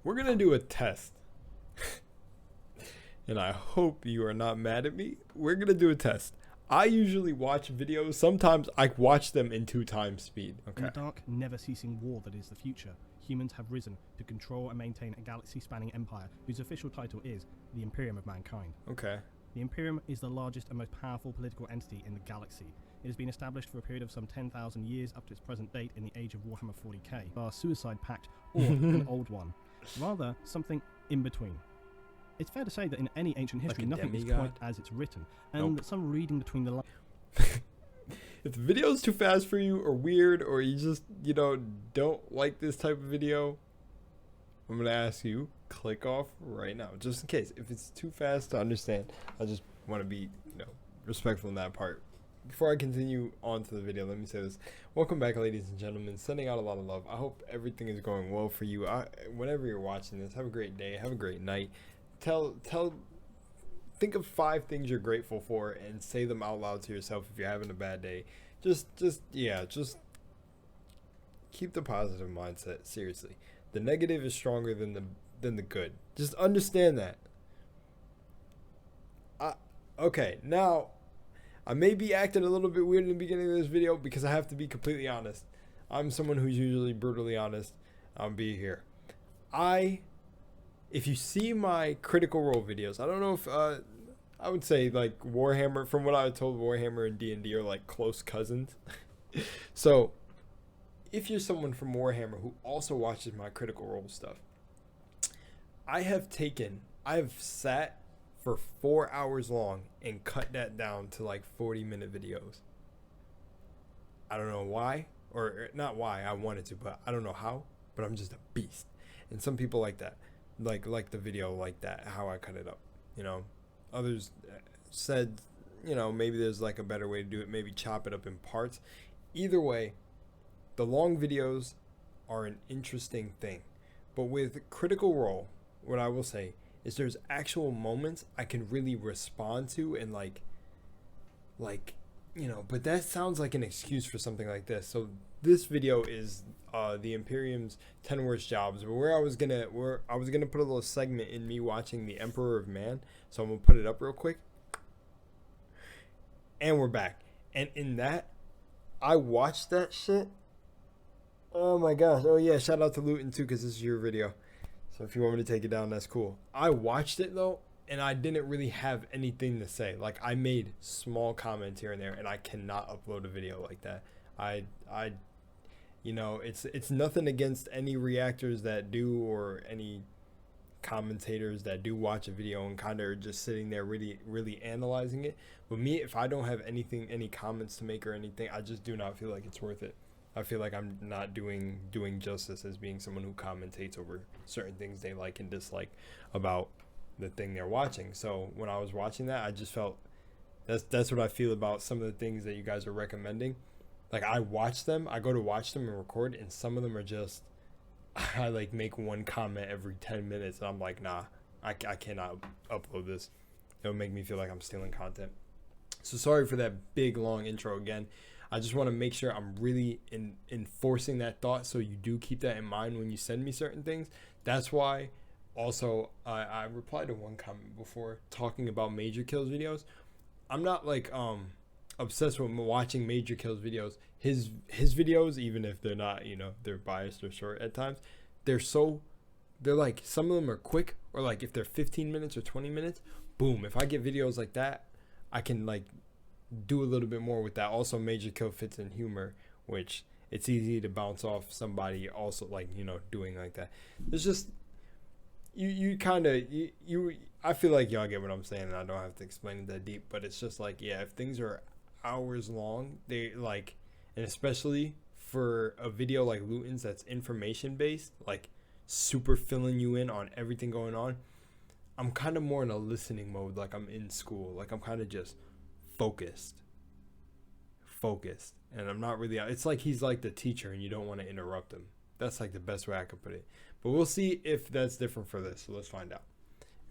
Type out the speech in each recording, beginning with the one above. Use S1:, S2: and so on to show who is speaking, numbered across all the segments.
S1: We're gonna do a test. And I hope you are not mad at me. We're gonna do a test. I usually watch videos. Sometimes I watch them in 2x speed.
S2: In
S1: Okay.
S2: the dark, never-ceasing war that is the future, humans have risen to control and maintain a galaxy-spanning empire whose official title is the Imperium of Mankind.
S1: Okay.
S2: The Imperium is the largest and most powerful political entity in the galaxy. It has been established for a period of some 10,000 years up to its present date in the age of Warhammer 40k, our suicide pact, or an old one. Rather, something in between. It's fair to say that in any ancient history,
S1: Like a
S2: nothing is
S1: demigod?
S2: quite as it's written, and that some reading between the lines
S1: If the video's too fast for you or weird or you just, don't like this type of video, I'm going to ask you, click off right now. Just in case. If it's too fast to understand, I just want to be, respectful in that part. Before I continue on to the video, let me say this. Welcome back, ladies and gentlemen. Sending out a lot of love. I hope everything is going well for you. Whenever you're watching this, have a great day. Have a great night. Think of 5 things you're grateful for and say them out loud to yourself if you're having a bad day. Just keep the positive mindset. Seriously, the negative is stronger than the good. Just understand that. Okay, now I may be acting a little bit weird in the beginning of this video because I have to be completely honest. I'm someone who's usually brutally honest. I'll be here. If you see my Critical Role videos, I don't know if I would say like Warhammer, from what I was told, Warhammer and D&D are like close cousins. So if you're someone from Warhammer who also watches my Critical Role stuff, I have sat for 4 hours long and cut that down to like 40-minute videos. I don't know why, or not why I wanted to, but I don't know how, but I'm just a beast. And some people like that. Like the video like that, how I cut it up, Others said, maybe there's like a better way to do it, maybe chop it up in parts. Either way, the long videos are an interesting thing. But with Critical Role, what I will say is there's actual moments I can really respond to and but that sounds like an excuse for something like this. So this video is the Imperium's 10 worst jobs, where I was gonna put a little segment in me watching the Emperor of Man. So I'm gonna put it up real quick. And we're back. And in that, I watched that shit. Oh my gosh. Oh yeah, shout out to Luton too, because this is your video. So if you want me to take it down, that's cool. I watched it though, and I didn't really have anything to say. Like, I made small comments here and there, and I cannot upload a video like that. It's nothing against any reactors that do, or any commentators that do watch a video and kind of are just sitting there really, really analyzing it. But me, if I don't have any comments to make or anything, I just do not feel like it's worth it. I feel like I'm not doing justice as being someone who commentates over certain things they like and dislike about the thing they're watching. So when I was watching that, I just felt that's what I feel about some of the things that you guys are recommending. Like, I watch them, I go to watch them and record, and some of them are just, I like make one comment every 10 minutes, and I'm like, nah, I cannot upload this. It'll make me feel like I'm stealing content. So sorry for that big long intro again. I just want to make sure I'm really enforcing that thought, so you do keep that in mind when you send me certain things. That's why also I replied to one comment before talking about Major Kills videos. I'm not like obsessed with watching Major Kills videos. His videos, even if they're not, they're biased or short at times, they're like, some of them are quick, or like if they're 15 minutes or 20 minutes, boom. If I get videos like that, I can like do a little bit more with that. Also, Major Kill fits in humor, which it's easy to bounce off somebody also, like, doing like that. It's just I feel like y'all get what I'm saying, and I don't have to explain it that deep, but it's just like, yeah, if things are hours long, they like, and especially for a video like Luton's that's information based, like super filling you in on everything going on, I'm kind of more in a listening mode, like I'm in school, like I'm kind of just focused, and I'm not really, it's like he's like the teacher and you don't want to interrupt him. That's like the best way I could put it. But we'll see if that's different for this, so let's find out.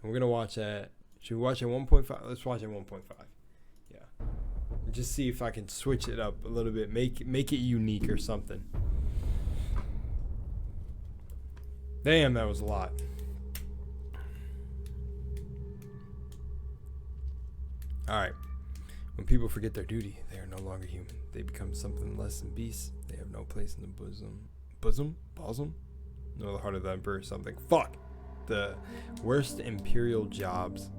S1: And we're gonna watch at, should we watch at 1.5? Let's watch at 1.5. Yeah, and just see if I can switch it up a little bit, make it unique or something. Damn, that was a lot. Alright. When people forget their duty, they are no longer human. They become something less than beasts. They have no place in the bosom? No, the heart of the emperor or something. Fuck! The worst Imperial jobs.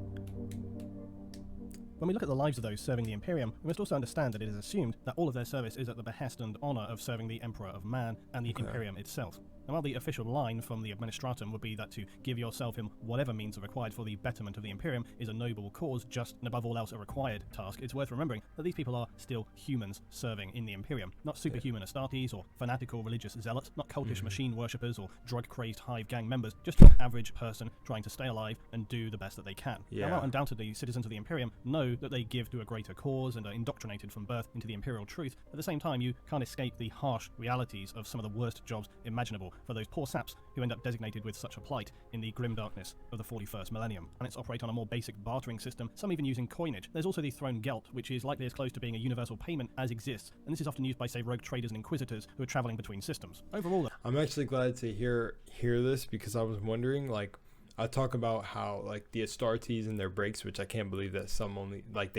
S2: When we look at the lives of those serving the Imperium, we must also understand that it is assumed that all of their service is at the behest and honour of serving the Emperor of Man and the Imperium itself. And while the official line from the Administratum would be that to give yourself in whatever means are required for the betterment of the Imperium is a noble cause, just and above all else a required task, it's worth remembering that these people are still humans serving in the Imperium, not superhuman Astartes or fanatical religious zealots, not cultish machine worshippers or drug-crazed hive gang members, just your average person trying to stay alive and do the best that they can. Now, while undoubtedly citizens of the Imperium know that they give to a greater cause and are indoctrinated from birth into the Imperial truth, at the same time you can't escape the harsh realities of some of the worst jobs imaginable for those poor saps who end up designated with such a plight in the grim darkness of the 41st millennium. Planets operate on a more basic bartering system, some even using coinage. There's also the throne gelt, which is likely as close to being a universal payment as exists, and this is often used by, say, rogue traders and inquisitors who are traveling between systems. Overall,
S1: I'm actually glad to hear this, because I was wondering, like, I talk about how, like, the Astartes and their breaks, which I can't believe that some only, like,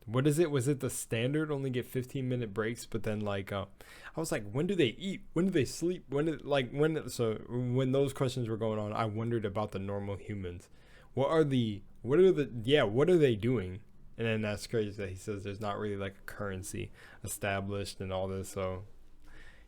S1: what is it? Was it the standard only get 15-minute breaks? But then, like, I was like, when do they eat? When do they sleep? So when those questions were going on, I wondered about the normal humans. What are they doing? And then that's crazy that he says there's not really like a currency established and all this. So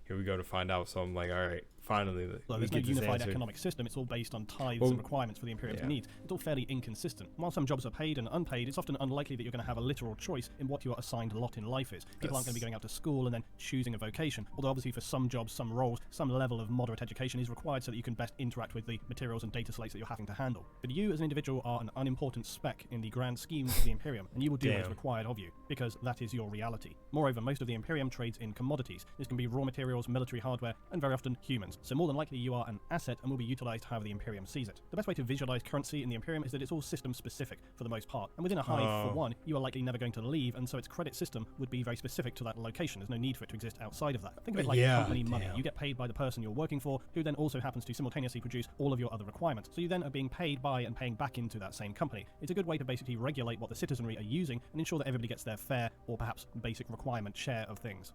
S1: here we go to find out. So I'm like, all right. Finally,
S2: there's no unified economic system. It's all based on tithes and requirements for the Imperium's needs. It's all fairly inconsistent. While some jobs are paid and unpaid, it's often unlikely that you're going to have a literal choice in what your assigned lot in life is. People aren't going to be going out to school and then choosing a vocation, although obviously for some jobs, some roles, some level of moderate education is required so that you can best interact with the materials and data slates that you're having to handle. But you as an individual are an unimportant speck in the grand scheme of the Imperium, and you will do what is required of you, because that is your reality. Moreover, most of the Imperium trades in commodities. This can be raw materials, military hardware, and very often humans. So more than likely you are an asset and will be utilized however the Imperium sees it. The best way to visualize currency in the Imperium is that it's all system specific for the most part, and within a hive, for one, you are likely never going to leave, and so its credit system would be very specific to that location. There's no need for it to exist outside of that. Think of it like company money. You get paid by the person you're working for, who then also happens to simultaneously produce all of your other requirements. So you then are being paid by and paying back into that same company. It's a good way to basically regulate what the citizenry are using and ensure that everybody gets their fair or perhaps basic requirement share of things.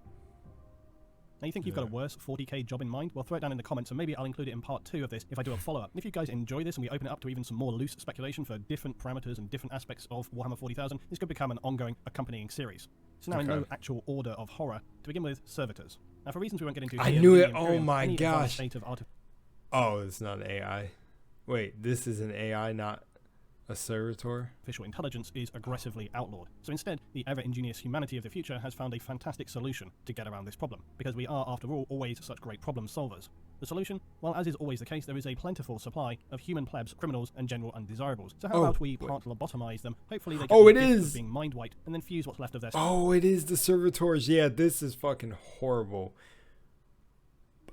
S2: Now you think you've got a worse 40k job in mind? Well, throw it down in the comments and maybe I'll include it in part 2 of this if I do a follow-up. And if you guys enjoy this and we open it up to even some more loose speculation for different parameters and different aspects of Warhammer 40,000, this could become an ongoing accompanying series. So now in no actual order of horror, to begin with, servitors. Now for reasons we won't get into here,
S1: I knew it! Oh
S2: Imperium,
S1: my gosh!
S2: Oh,
S1: it's not an AI. Wait, this is an AI, not a servitor?
S2: Artificial intelligence is aggressively outlawed. So instead, the ever-ingenious humanity of the future has found a fantastic solution to get around this problem, because we are, after all, always such great problem solvers. The solution? Well, as is always the case, there is a plentiful supply of human plebs, criminals, and general undesirables. So how about we part lobotomize them? Hopefully they get the gift of being mind-wiped, and then fuse what's left of their...
S1: Oh, it is the servitors. Yeah, this is fucking horrible.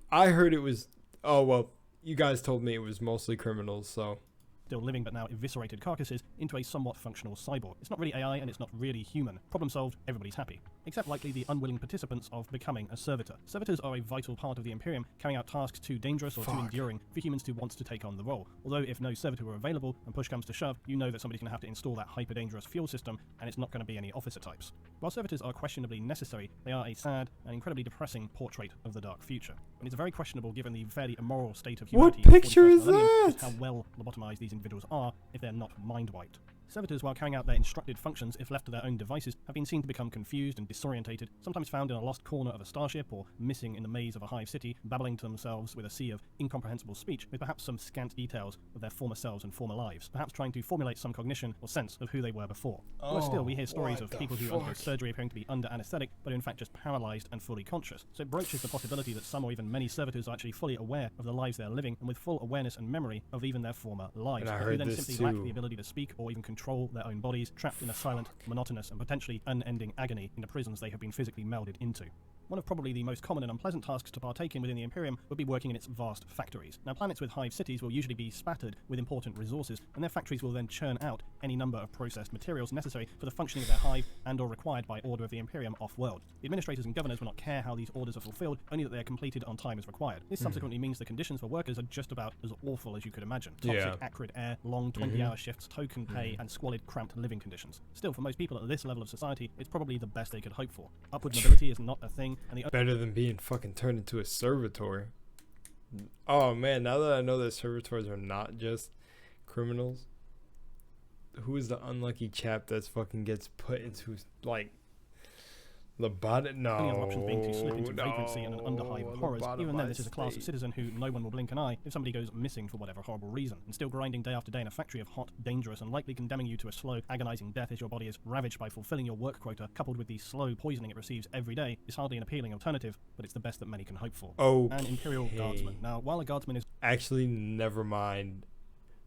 S1: I heard it was... Oh, well, you guys told me it was mostly criminals, so...
S2: Still living but now eviscerated carcasses into a somewhat functional cyborg. It's not really AI and it's not really human. Problem solved, everybody's happy. Except likely the unwilling participants of becoming a servitor. Servitors are a vital part of the Imperium, carrying out tasks too dangerous or too enduring for humans to want to take on the role. Although if no servitor were available and push comes to shove, you know that somebody's going to have to install that hyper-dangerous fuel system and it's not going to be any officer types. While servitors are questionably necessary, they are a sad and incredibly depressing portrait of the dark future. And it's very questionable given the fairly immoral state of humanity.
S1: What picture is that?
S2: Just how well lobotomized these individuals are if they're not mind-wiped. Servitors, while carrying out their instructed functions if left to their own devices, have been seen to become confused and disorientated, sometimes found in a lost corner of a starship or missing in the maze of a hive city, babbling to themselves with a sea of incomprehensible speech with perhaps some scant details of their former selves and former lives, perhaps trying to formulate some cognition or sense of who they were before. Worse still, we hear stories of people who undergo surgery appearing to be under anesthetic, but are in fact just paralyzed and fully conscious. So it broaches the possibility that some or even many servitors are actually fully aware of the lives they're living and with full awareness and memory of even their former lives, who then simply lack the ability to speak or even control their own bodies, trapped in a silent, monotonous, and potentially unending agony in the prisons they have been physically melded into. one of probably the most common and unpleasant tasks to partake in within the Imperium would be working in its vast factories. Now, planets with hive cities will usually be spattered with important resources, and their factories will then churn out any number of processed materials necessary for the functioning of their hive and or required by order of the Imperium off-world. The administrators and governors will not care how these orders are fulfilled, only that they are completed on time as required. This subsequently means the conditions for workers are just about as awful as you could imagine. Toxic, acrid air, long 20-hour shifts, token pay, and squalid, cramped living conditions. Still, for most people at this level of society, it's probably the best they could hope for. Upward mobility is not a thing, and the
S1: better than being fucking turned into a servitor. Oh man, now that I know that servitors are not just criminals, who is the unlucky chap that's fucking gets put into like lobotomy? No,
S2: only other option being to slip into vagrancy and an underhive of horrors. Even then, this is a class of citizen who no one will blink an eye if somebody goes missing for whatever horrible reason, and still grinding day after day in a factory of hot, dangerous, and likely condemning you to a slow, agonizing death as your body is ravaged by fulfilling your work quota, coupled with the slow poisoning it receives every day, is hardly an appealing alternative, but it's the best that many can hope for. An Imperial Guardsman. Now, while a Guardsman is...
S1: Actually, never mind.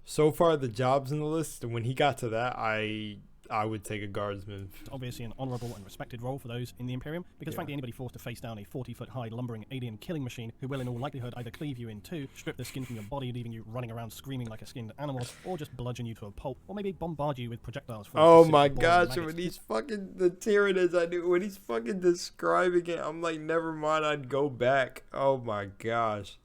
S1: So far, the jobs in the list, when he got to that, I would take a guardsman.
S2: Obviously an honourable and respected role for those in the Imperium, because frankly anybody forced to face down a 40-foot high lumbering alien killing machine who will in all likelihood either cleave you in two, strip the skin from your body leaving you running around screaming like a skinned animal, or just bludgeon you to a pulp, or maybe bombard you with projectiles from
S1: oh my gosh, when he's fucking the Tyrannus, when he's fucking describing it, I'm like, never mind, I'd go back. Oh my gosh.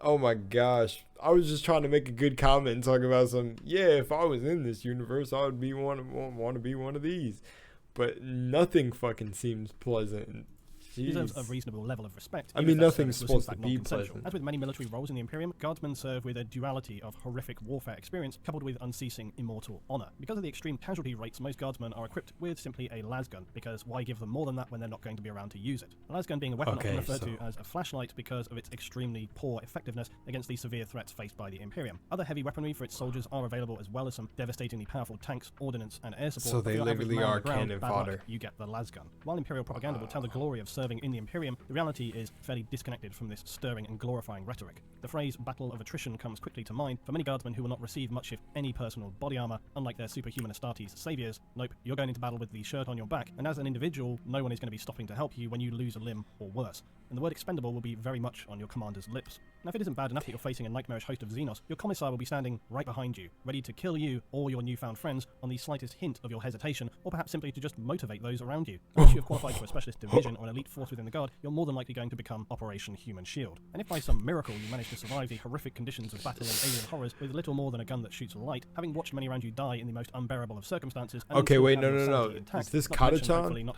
S1: Oh my gosh. I was just trying to make a good comment and talk about if I was in this universe, I would want to be one of these. But nothing fucking seems pleasant.
S2: Deserves a reasonable level of respect.
S1: I mean, nothing's supposed to be pleasant.
S2: As with many military roles in the Imperium, guardsmen serve with a duality of horrific warfare experience coupled with unceasing immortal honor. Because of the extreme casualty rates, most guardsmen are equipped with simply a lasgun, because why give them more than that when they're not going to be around to use it? A lasgun being a weapon often referred to as a flashlight because of its extremely poor effectiveness against the severe threats faced by the Imperium. Other heavy weaponry for its soldiers are available, as well as some devastatingly powerful tanks, ordnance, and air support.
S1: So they literally are cannon fodder.
S2: You get the lasgun. While Imperial propaganda will tell the glory of serving in the Imperium, the reality is fairly disconnected from this stirring and glorifying rhetoric. The phrase battle of attrition comes quickly to mind for many guardsmen who will not receive much if any personal body armor, unlike their superhuman Astartes saviors. Nope, you're going into battle with the shirt on your back, and as an individual, no one is going to be stopping to help you when you lose a limb or worse. And the word expendable will be very much on your commander's lips. Now, if it isn't bad enough that you're facing a nightmarish host of Xenos, your commissar will be standing right behind you, ready to kill you or your newfound friends on the slightest hint of your hesitation, or perhaps simply to just motivate those around you. Once you have qualified for a specialist division or an elite force within the Guard, you're more than likely going to become Operation Human Shield. And if by some miracle you manage to survive the horrific conditions of battling alien horrors with little more than a gun that shoots light, having watched many around you die in the most unbearable of circumstances...
S1: Okay, wait, no. Is this Catachan?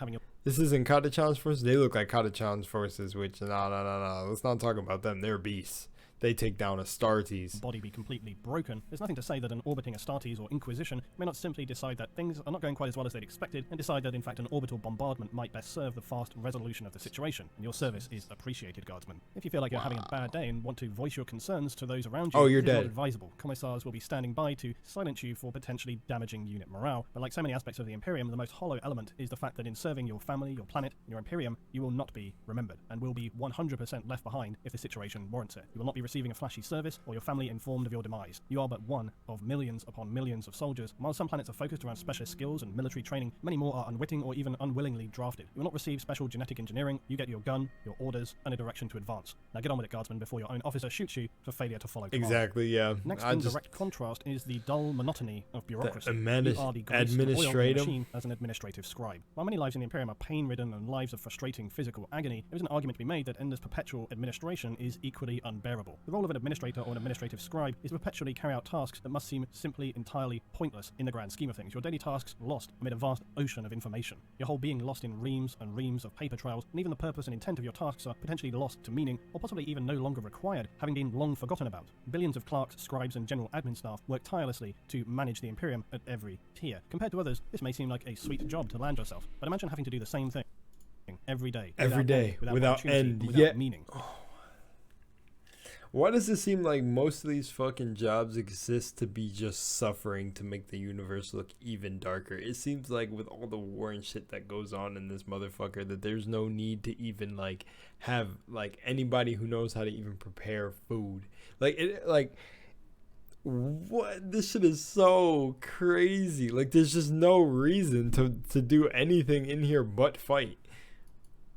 S1: This isn't Catachan's forces? They look like Catachan's forces, which, no. Let's not talk about them. They're beasts. They take down Astartes.
S2: Body be completely broken. There's nothing to say that an orbiting Astartes or Inquisition may not simply decide that things are not going quite as well as they'd expected, and decide that in fact an orbital bombardment might best serve the fast resolution of the situation. And your service is appreciated, Guardsmen. If you feel like you're having a bad day and want to voice your concerns to those around you,
S1: you're
S2: it's
S1: dead.
S2: not advisable. Commissars will be standing by to silence you for potentially damaging unit morale. But like so many aspects of the Imperium, the most hollow element is the fact that in serving your family, your planet, and your Imperium, you will not be remembered, and will be 100% left behind if the situation warrants it. You will not be receiving a flashy service or your family informed of your demise. You are but one of millions upon millions of soldiers. While some planets are focused around specialist skills and military training, many more are unwitting or even unwillingly drafted. You will not receive special genetic engineering. You get your gun, your orders, and a direction to advance. Now get on with it, Guardsmen, before your own officer shoots you for failure to follow command.
S1: Exactly, yeah.
S2: Next in direct contrast is the dull monotony of bureaucracy.
S1: The
S2: you are the grease and oil in the machine as an administrative scribe. While many lives in the Imperium are pain-ridden and lives of frustrating physical agony, there is an argument to be made that endless perpetual administration is equally unbearable. The role of an administrator or an administrative scribe is to perpetually carry out tasks that must seem simply entirely pointless in the grand scheme of things. Your daily tasks lost amid a vast ocean of information. Your whole being lost in reams and reams of paper trails, and even the purpose and intent of your tasks are potentially lost to meaning, or possibly even no longer required, having been long forgotten about. Billions of clerks, scribes, and general admin staff work tirelessly to manage the Imperium at every tier. Compared to others, this may seem like a sweet job to land yourself, but imagine having to do the same thing every day.
S1: Without end,
S2: without meaning.
S1: Why does it seem like most of these fucking jobs exist to be just suffering to make the universe look even darker? It seems like with all the war and shit that goes on in this motherfucker that there's no need to even like have like anybody who knows how to even prepare food. What? This shit is so crazy. Like there's just no reason to do anything in here but fight.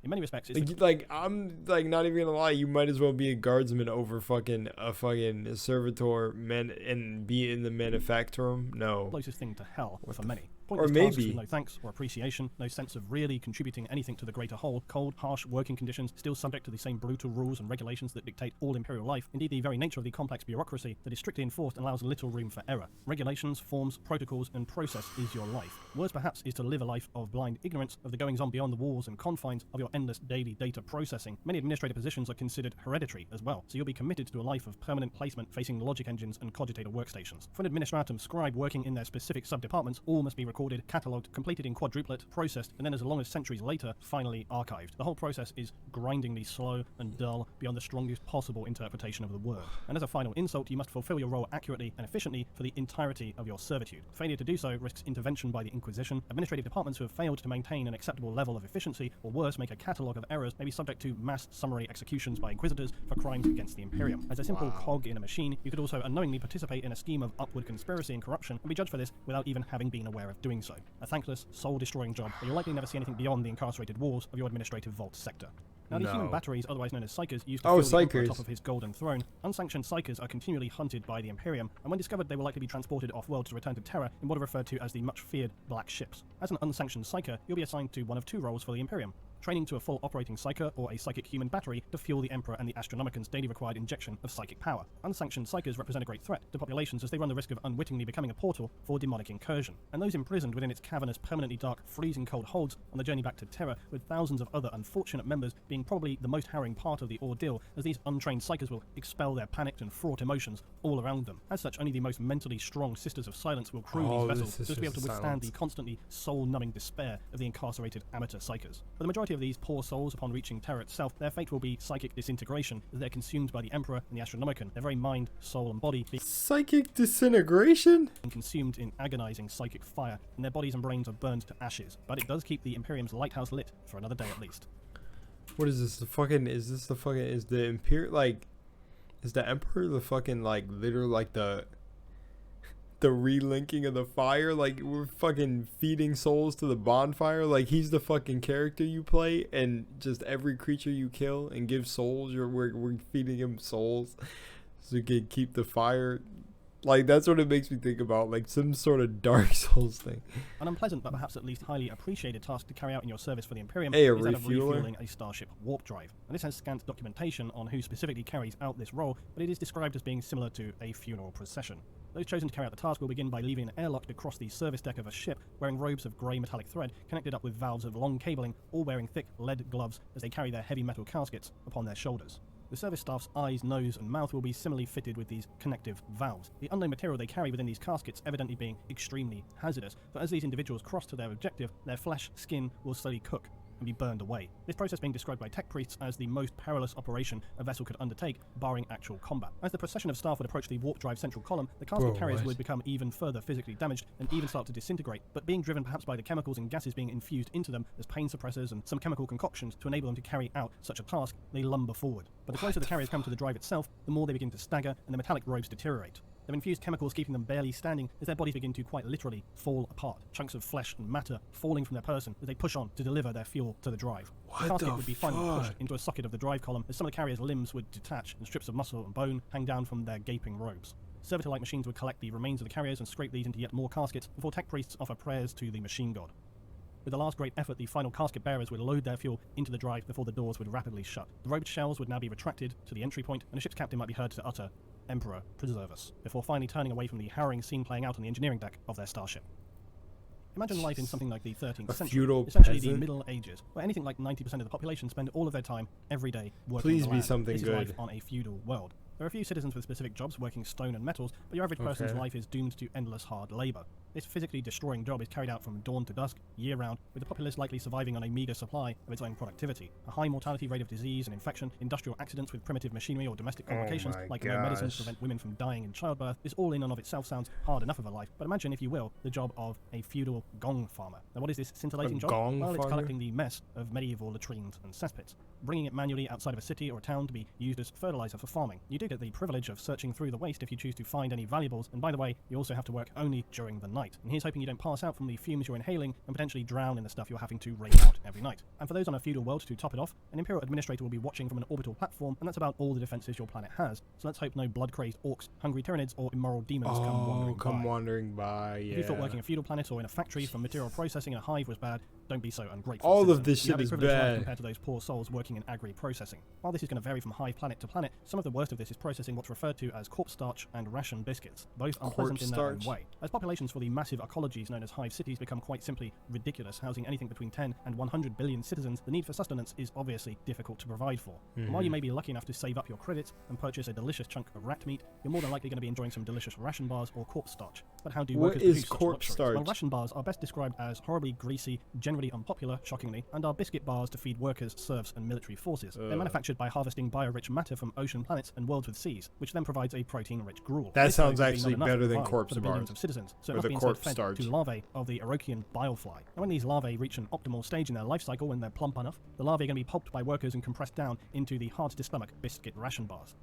S2: In many respects, it's
S1: Like I'm like not even gonna lie, you might as well be a guardsman over fucking a fucking servitor man and be in the manufactorum. No.
S2: closest thing to hell for many.
S1: Or
S2: Pointless tasks
S1: maybe
S2: with no thanks or appreciation, no sense of really contributing anything to the greater whole, cold, harsh working conditions, still subject to the same brutal rules and regulations that dictate all Imperial life, indeed the very nature of the complex bureaucracy that is strictly enforced and allows little room for error. Regulations, forms, protocols, and process is your life. Worse perhaps is to live a life of blind ignorance of the goings-on beyond the walls and confines of your endless daily data processing. Many administrative positions are considered hereditary as well, so you'll be committed to a life of permanent placement facing logic engines and cogitator workstations. For an administratum scribe working in their specific sub-departments, all must be recorded, catalogued, completed in quadruplet, processed, and then as long as centuries later, finally archived. The whole process is grindingly slow and dull beyond the strongest possible interpretation of the word. And as a final insult, you must fulfill your role accurately and efficiently for the entirety of your servitude. Failure to do so risks intervention by the Inquisition. Administrative departments who have failed to maintain an acceptable level of efficiency, or worse, make a catalogue of errors, may be subject to mass summary executions by Inquisitors for crimes against the Imperium. As a simple cog in a machine, you could also unknowingly participate in a scheme of upward conspiracy and corruption and be judged for this without even having been aware of doing so. A thankless, soul-destroying job, but you'll likely never see anything beyond the incarcerated walls of your administrative vault sector. Now, the human batteries, otherwise known as psychers, used to fill the Emperor atop of his golden throne. Unsanctioned psychers are continually hunted by the Imperium, and when discovered, they will likely be transported off-world to return to Terra in what are referred to as the much-feared Black Ships. As an unsanctioned psyker, you'll be assigned to one of two roles for the Imperium: training to a full operating psyker or a psychic human battery to fuel the Emperor and the Astronomican's daily required injection of psychic power. Unsanctioned psykers represent a great threat to populations as they run the risk of unwittingly becoming a portal for demonic incursion. And those imprisoned within its cavernous, permanently dark, freezing cold holds on the journey back to Terra, with thousands of other unfortunate members being probably the most harrowing part of the ordeal, as these untrained psykers will expel their panicked and fraught emotions all around them. As such, only the most mentally strong Sisters of Silence will crew these vessels just to be able to withstand the constantly soul-numbing despair of the incarcerated amateur psykers. For the majority of these poor souls, upon reaching Terra itself, their fate will be psychic disintegration, as they're consumed by the Emperor and the Astronomican, their very mind, soul, and body being
S1: psychic disintegration?
S2: Consumed in agonizing psychic fire, and their bodies and brains are burned to ashes. But it does keep the Imperium's lighthouse lit for another day at least.
S1: What is this? Is the Imperial, like, is the Emperor the fucking, like, literal, like, the relinking of the fire? Like, we're fucking feeding souls to the bonfire? Like, he's the fucking character you play, and just every creature you kill and give souls, we're feeding him souls so you can keep the fire. Like, that's what it makes me think about, like some sort of Dark Souls thing.
S2: An unpleasant but perhaps at least highly appreciated task to carry out in your service for the Imperium
S1: is
S2: that of refueling a Starship warp drive. And this has scant documentation on who specifically carries out this role, but it is described as being similar to a funeral procession. Those chosen to carry out the task will begin by leaving an airlock across the service deck of a ship, wearing robes of grey metallic thread connected up with valves of long cabling, all wearing thick lead gloves as they carry their heavy metal caskets upon their shoulders. The service staff's eyes, nose, and mouth will be similarly fitted with these connective valves. The unknown material they carry within these caskets evidently being extremely hazardous, for as these individuals cross to their objective, their flesh, skin will slowly cook and be burned away. This process being described by tech priests as the most perilous operation a vessel could undertake, barring actual combat. As the procession of staff would approach the warp drive central column, the casket carriers would become even further physically damaged and even start to disintegrate, but being driven perhaps by the chemicals and gases being infused into them as pain suppressors and some chemical concoctions to enable them to carry out such a task, they lumber forward. But the closer the carriers come to the drive itself, the more they begin to stagger and the metallic robes deteriorate. They've infused chemicals keeping them barely standing as their bodies begin to quite literally fall apart, chunks of flesh and matter falling from their person as they push on to deliver their fuel to the drive. The casket would be finally pushed into a socket of the drive column as some of the carriers' limbs would detach and strips of muscle and bone hang down from their gaping robes. Servitor-like machines would collect the remains of the carriers and scrape these into yet more caskets before tech priests offer prayers to the machine god. With the last great effort, the final casket bearers would load their fuel into the drive before the doors would rapidly shut. The robed shells would now be retracted to the entry point, and the ship's captain might be heard to utter, "Emperor, preserve us," before finally turning away from the harrowing scene playing out on the engineering deck of their starship. Imagine life in something like the 13th century, essentially the Middle Ages, where anything like 90% of the population spend all of their time every day working on the land.
S1: Please be something
S2: this
S1: good.
S2: Is life on a feudal world. There are a few citizens with specific jobs working stone and metals, but your average person's life is doomed to endless hard labour. This physically destroying job is carried out from dawn to dusk, year-round, with the populace likely surviving on a meagre supply of its own productivity. A high mortality rate of disease and infection, industrial accidents with primitive machinery or domestic complications, like no medicines to prevent women from dying in childbirth, this all in and of itself sounds hard enough of a life, but imagine, if you will, the job of a feudal gong farmer. Now what is this scintillating job? Well, it's collecting the mess of medieval latrines and cesspits, bringing it manually outside of a city or a town to be used as fertilizer for farming. You do get the privilege of searching through the waste if you choose to find any valuables, and by the way, you also have to work only during the night. night. And here's hoping you don't pass out from the fumes you're inhaling and potentially drown in the stuff you're having to rain out every night. And for those on a feudal world, to top it off, an Imperial administrator will be watching from an orbital platform, and that's about all the defenses your planet has. So let's hope no blood-crazed orcs, hungry tyrannids, or immoral demons come wandering by.
S1: Yeah.
S2: If you thought working a feudal planet or in a factory for material processing in a hive was bad, don't be so ungrateful.
S1: All of this shit is bad
S2: compared to those poor souls working in agri-processing. While this is going to vary from hive planet to planet, some of the worst of this is processing what's referred to as corpse starch and ration biscuits, both unpleasant in their own way. As populations for the massive ecologies known as hive cities become quite simply ridiculous, housing anything between 10 and 100 billion citizens, the need for sustenance is obviously difficult to provide for. And while you may be lucky enough to save up your credits and purchase a delicious chunk of rat meat, you're more than likely going to be enjoying some delicious ration bars or corpse starch. But how do workers produce such luxuries? Well, ration bars are best described as horribly greasy, generally unpopular, shockingly, and are biscuit bars to feed workers, serfs, and military forces. They're manufactured by harvesting bio-rich matter from ocean planets and worlds with seas, which then provides a protein-rich gruel.
S1: That sounds actually better than corpse bars.
S2: Of citizens, so it must be instead fed to larvae of the Orochian bilefly. And when these larvae reach an optimal stage in their life cycle, when they're plump enough, the larvae are going to be pulped by workers and compressed down into the hard-to-stomach biscuit ration bars.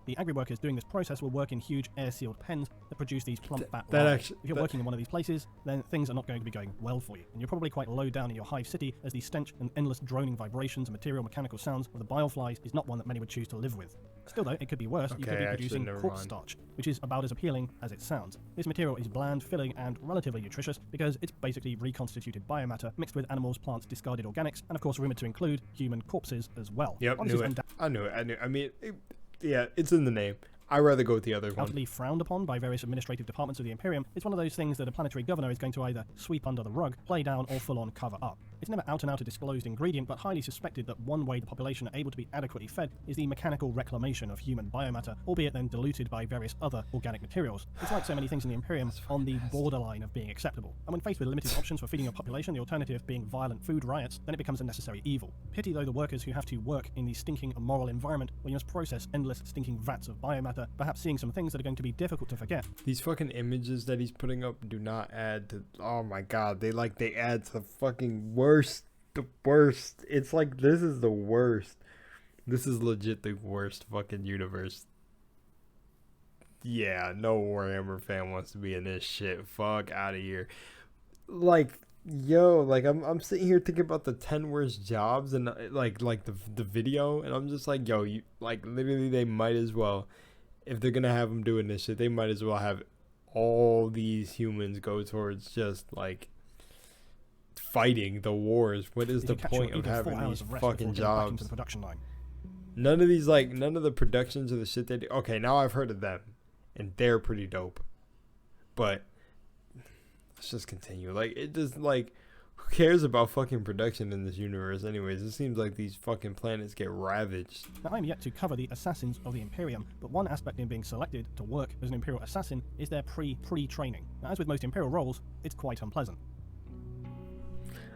S2: The agri-workers doing this process will work in huge air-sealed pens that produce these plump fat larvae. If you're working in one of these places, then things are not going to be going well for you, and you're probably quite low down in your hive city, as the stench and endless droning vibrations and material mechanical sounds of the bileflies is not one that many would choose to live with. Still though, it could be worse. You could be producing corpse starch, which is about as appealing as it sounds. This material is bland, filling, and relatively nutritious because it's basically reconstituted biomatter mixed with animals, plants, discarded organics, and of course rumoured to include human corpses as well.
S1: Yep, I knew it. I mean, yeah, it's in the name. I'd rather go with the other one.
S2: Utterly frowned upon by various administrative departments of the Imperium, it's one of those things that a planetary governor is going to either sweep under the rug, play down, or full-on cover up. It's never out and out a disclosed ingredient, but highly suspected that one way the population are able to be adequately fed is the mechanical reclamation of human biomatter, albeit then diluted by various other organic materials. It's like so many things in the Imperium, on the borderline of being acceptable. And when faced with limited options for feeding your population, the alternative being violent food riots, then it becomes a necessary evil. Pity though the workers who have to work in the stinking immoral environment where you must process endless stinking vats of biomatter, perhaps seeing some things that are going to be difficult to forget.
S1: These fucking images that he's putting up do not add to, oh my god, they add to the fucking worst. The worst. It's like, this is the worst. This is legit the worst fucking universe. Yeah, no Warhammer fan wants to be in this shit. Fuck out of here. Like, yo, like I'm sitting here thinking about the 10 worst jobs and like the video, and I'm just like, yo, you like literally they might as well, if they're gonna have them doing this shit, they might as well have all these humans go towards just like fighting the wars. What is the point of having these fucking jobs? None of these, like, none of the productions of the shit they do. Okay, now I've heard of them, and they're pretty dope. But let's just continue. Like, it just, like, who cares about fucking production in this universe anyways? It seems like these fucking planets get ravaged.
S2: Now, I'm yet to cover the assassins of the Imperium, but one aspect in being selected to work as an Imperial assassin is their pre-training. Now, as with most Imperial roles, it's quite unpleasant.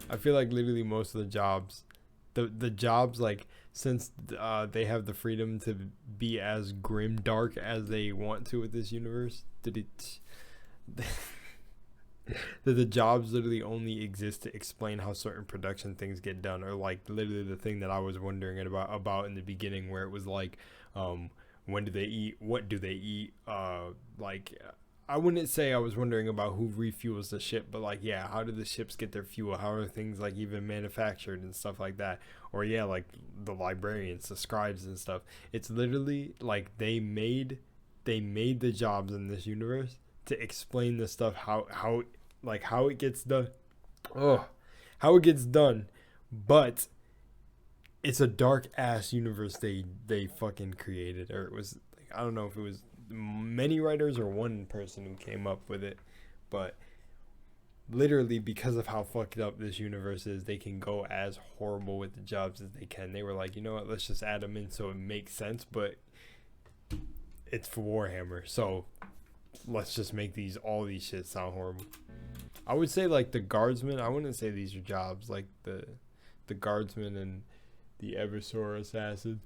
S1: I feel like literally most of the jobs, the jobs, like, since they have the freedom to be as grim dark as they want to with this universe, the jobs literally only exist to explain how certain production things get done, or like literally the thing that I was wondering about in the beginning, where it was like, when do they eat, what do they eat, like, I wouldn't say I was wondering about who refuels the ship, but like, yeah, how do the ships get their fuel? How are things like even manufactured and stuff like that? Or yeah, like the librarians, the scribes and stuff. It's literally like they made the jobs in this universe to explain the stuff, how it gets done. How it gets done. But it's a dark ass universe they fucking created, or it was like, I don't know if it was many writers or one person who came up with it, but literally because of how fucked up this universe is, they can go as horrible with the jobs as they can. They were like, you know what, let's just add them in so it makes sense, but it's for Warhammer, so let's just make all these shit sound horrible. I would say like the guardsmen, I wouldn't say these are jobs, like the guardsmen and the Eversor assassins.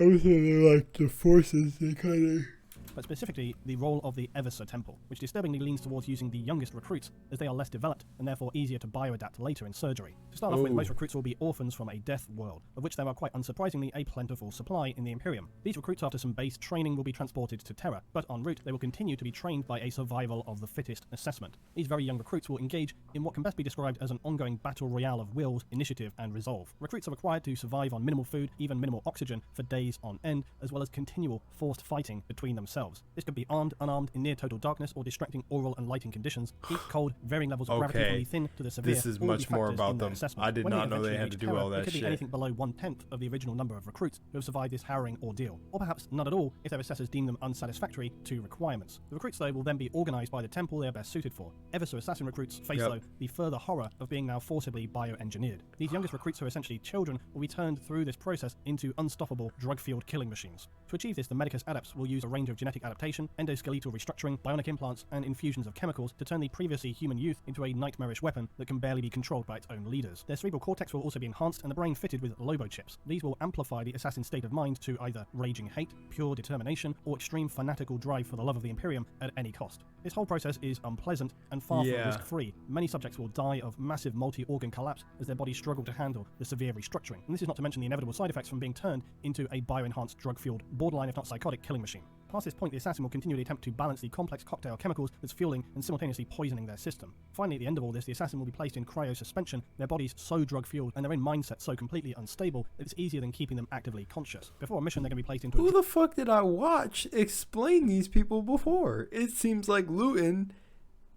S1: I would say they're like the forces. They kind of,
S2: but specifically the role of the Eversor Temple, which disturbingly leans towards using the youngest recruits as they are less developed and therefore easier to bioadapt later in surgery. To start off with, most recruits will be orphans from a death world, of which there are quite unsurprisingly a plentiful supply in the Imperium. These recruits after some base training will be transported to Terra, but en route they will continue to be trained by a survival of the fittest assessment. These very young recruits will engage in what can best be described as an ongoing battle royale of wills, initiative and resolve. Recruits are required to survive on minimal food, even minimal oxygen, for days on end, as well as continual forced fighting between themselves. This could be armed, unarmed, in near total darkness, or distracting oral and lighting conditions, heat, cold, varying levels of gravity from the thin to the severe.
S1: This is much more about them. I did not know they had to do all that shit.
S2: It could be anything below 1/10 of the original number of recruits who have survived this harrowing ordeal, or perhaps none at all if their assessors deem them unsatisfactory to requirements. The recruits, though, will then be organised by the temple they are best suited for. Eversor assassin recruits face, though, the further horror of being now forcibly bioengineered. These youngest recruits, who are essentially children, will be turned through this process into unstoppable drug-fueled killing machines. To achieve this, the Medicus adepts will use a range of genetic adaptation, endoskeletal restructuring, bionic implants, and infusions of chemicals to turn the previously human youth into a nightmarish weapon that can barely be controlled by its own leaders. Their cerebral cortex will also be enhanced and the brain fitted with lobo chips. These will amplify the assassin's state of mind to either raging hate, pure determination, or extreme fanatical drive for the love of the Imperium at any cost. This whole process is unpleasant and far from risk-free. Many subjects will die of massive multi-organ collapse as their bodies struggle to handle the severe restructuring. And this is not to mention the inevitable side effects from being turned into a bioenhanced, drug-fueled, borderline if not psychotic killing machine. Past this point, the assassin will continually attempt to balance the complex cocktail of chemicals that's fueling and simultaneously poisoning their system. Finally, at the end of all this, the assassin will be placed in cryosuspension, their bodies so drug-fueled and their own mindset so completely unstable that it's easier than keeping them actively conscious. Before a mission, they're going to be placed into
S1: Who the fuck did I watch explain these people before? It seems like Luton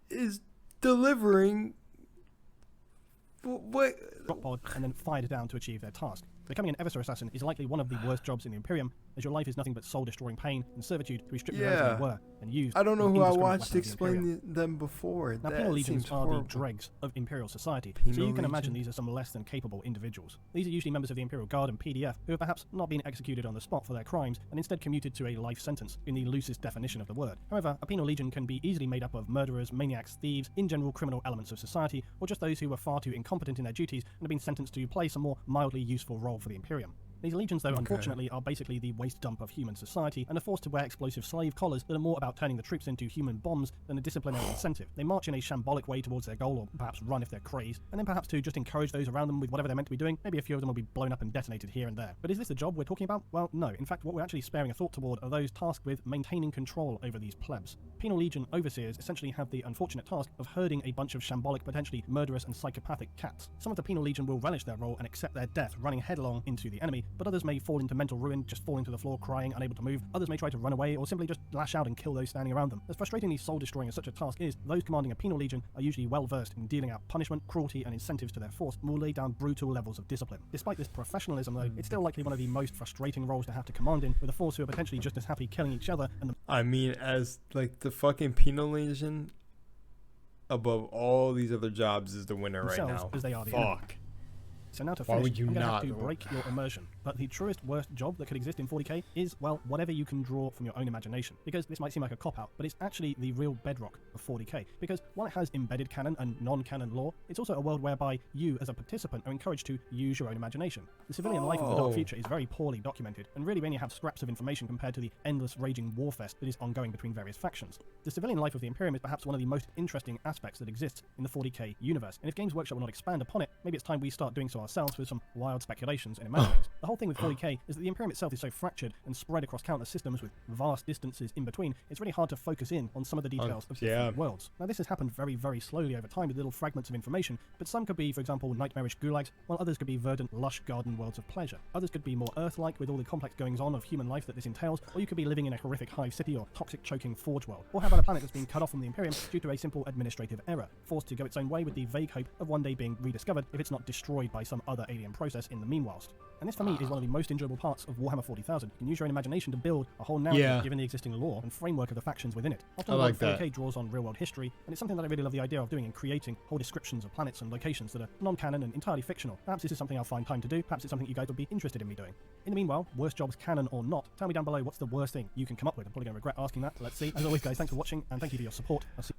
S1: is delivering... What?
S2: drop pod and then fired down to achieve their task. Becoming an Eversor assassin is likely one of the worst jobs in the Imperium, as your life is nothing but soul-destroying pain and servitude to be stripped of everything you were and used.
S1: I don't know who I watched explain them before.
S2: Now, penal legions are the dregs of Imperial society, so you can imagine these are some less than capable individuals. These are usually members of the Imperial Guard and PDF who have perhaps not been executed on the spot for their crimes and instead commuted to a life sentence, in the loosest definition of the word. However, a penal legion can be easily made up of murderers, maniacs, thieves, in general criminal elements of society, or just those who were far too incompetent in their duties and have been sentenced to play some more mildly useful role for the Imperium. These legions, though, unfortunately, are basically the waste dump of human society and are forced to wear explosive slave collars that are more about turning the troops into human bombs than a disciplinary incentive. They march in a shambolic way towards their goal, or perhaps run if they're crazed, and then perhaps to just encourage those around them with whatever they're meant to be doing. Maybe a few of them will be blown up and detonated here and there. But is this the job we're talking about? Well, no. In fact, what we're actually sparing a thought toward are those tasked with maintaining control over these plebs. Penal legion overseers essentially have the unfortunate task of herding a bunch of shambolic, potentially murderous and psychopathic cats. Some of the penal legion will relish their role and accept their death, running headlong into the enemy, but others may fall into mental ruin, just falling to the floor, crying, unable to move. Others may try to run away or simply just lash out and kill those standing around them. As frustratingly soul-destroying as such a task is, those commanding a penal legion are usually well-versed in dealing out punishment, cruelty, and incentives to their force, and will lay down brutal levels of discipline. Despite this professionalism, though, it's still likely one of the most frustrating roles to have to command in, with a force who are potentially just as happy killing each other and
S1: I mean, as like the fucking penal legion above all these other jobs is the winner right now.
S2: As they are the enemy. So now to finish, I'm going to have to break your immersion. But the truest worst job that could exist in 40k is, well, whatever you can draw from your own imagination. Because this might seem like a cop-out, but it's actually the real bedrock of 40k. Because while it has embedded canon and non-canon lore, it's also a world whereby you, as a participant, are encouraged to use your own imagination. The civilian life of the Dark Future is very poorly documented, and really we only have scraps of information compared to the endless raging warfest that is ongoing between various factions. The civilian life of the Imperium is perhaps one of the most interesting aspects that exists in the 40k universe, and if Games Workshop will not expand upon it, maybe it's time we start doing so ourselves with some wild speculations and imaginings. The whole thing with 40k is that the Imperium itself is so fractured and spread across countless systems with vast distances in between, it's really hard to focus in on some of the details of different worlds. Now this has happened very, very slowly over time with little fragments of information, but some could be, for example, nightmarish gulags, while others could be verdant, lush garden worlds of pleasure. Others could be more Earth-like with all the complex goings-on of human life that this entails, or you could be living in a horrific hive city or toxic choking forge world. Or how about a planet that's been cut off from the Imperium due to a simple administrative error, forced to go its own way with the vague hope of one day being rediscovered if it's not destroyed by some other alien process in the meanwhile. And this for me is one of the most enjoyable parts of Warhammer 40,000. You can use your own imagination to build a whole narrative given the existing lore and framework of the factions within it. Often 40k draws on real world history, and it's something that I really love the idea of doing in creating whole descriptions of planets and locations that are non-canon and entirely fictional. Perhaps this is something I'll find time to do, perhaps it's something you guys would be interested in me doing. In the meanwhile, worst jobs canon or not, tell me down below what's the worst thing you can come up with. I'm probably going to regret asking that, let's see. As always guys, thanks for watching and thank you for your support. I'll see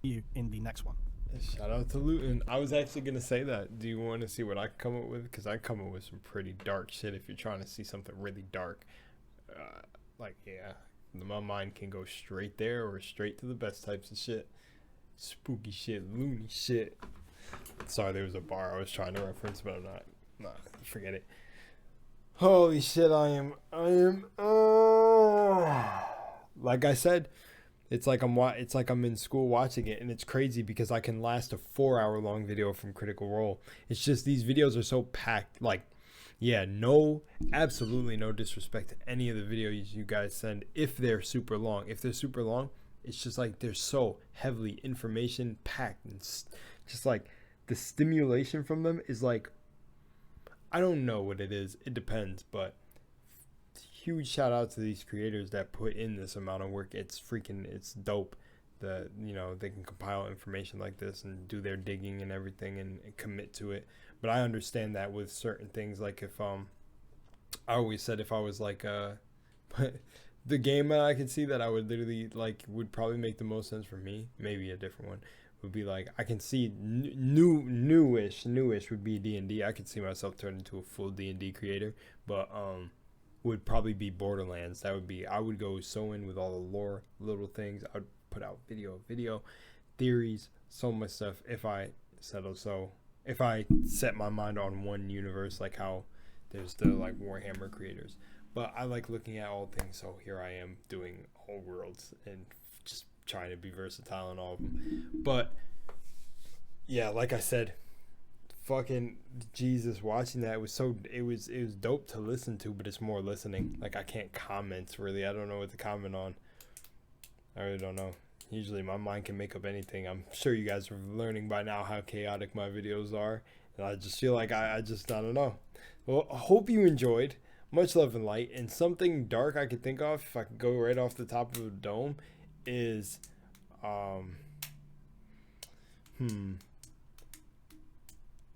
S2: you in the next one.
S1: Shout out to Luton. I was actually going to say that. Do you want to see what I come up with? Because I come up with some pretty dark shit if you're trying to see something really dark. My mind can go straight there or straight to the best types of shit. Spooky shit, loony shit. Sorry, there was a bar I was trying to reference, but I'm not. Nah, forget it. Holy shit, I am. Like I said, it's like I'm in school watching it, and it's crazy because I can last a 4-hour-long video from Critical Role. It's just these videos are so packed. Like, yeah, absolutely no disrespect to any of the videos you guys send if they're super long. If they're super long, it's just like they're so heavily information packed, and just like the stimulation from them is like, I don't know what it is. It depends, but huge shout out to these creators that put in this amount of work. It's dope that, you know, they can compile information like this and do their digging and everything and commit to it. But I understand that with certain things, like if I always said if I was like the game that I could see that I would literally like would probably make the most sense for me, maybe a different one would be like, I can see newish would be D&D. I could see myself turning into a full D&D creator, but would probably be Borderlands. That would be, I would go so in with all the lore, little things. I would put out video theories, so much stuff if I set my mind on one universe, like how there's the like Warhammer creators. But I like looking at all things, so here I am doing all worlds and just trying to be versatile in all of them. But yeah, like I said, fucking Jesus, watching that was dope to listen to, but it's more listening. Like, I can't comment really. I don't know what to comment on. I really don't know. Usually my mind can make up anything. I'm sure you guys are learning by now how chaotic my videos are, and I just feel like I don't know. Well, I hope you enjoyed. Much love and light. And something dark I could think of, if I could go right off the top of the dome, is I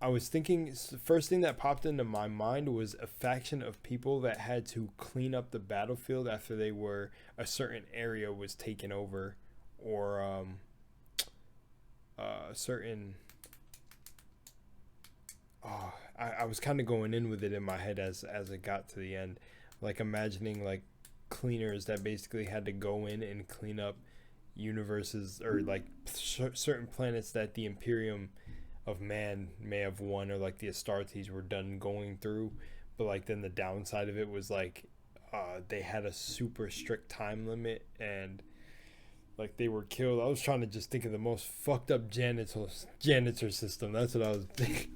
S1: was thinking, first thing that popped into my mind was a faction of people that had to clean up the battlefield after a certain area was taken over, or I was kind of going in with it in my head as it got to the end, like imagining like cleaners that basically had to go in and clean up universes, or like certain planets that the Imperium of man may have won, or like the Astartes were done going through. But like then the downside of it was like they had a super strict time limit, and like they were killed. I was trying to just think of the most fucked up janitor system. That's what I was thinking.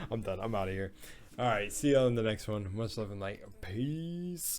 S1: I'm done. I'm out of here. All right, see y'all in the next one. Much love and light. Peace.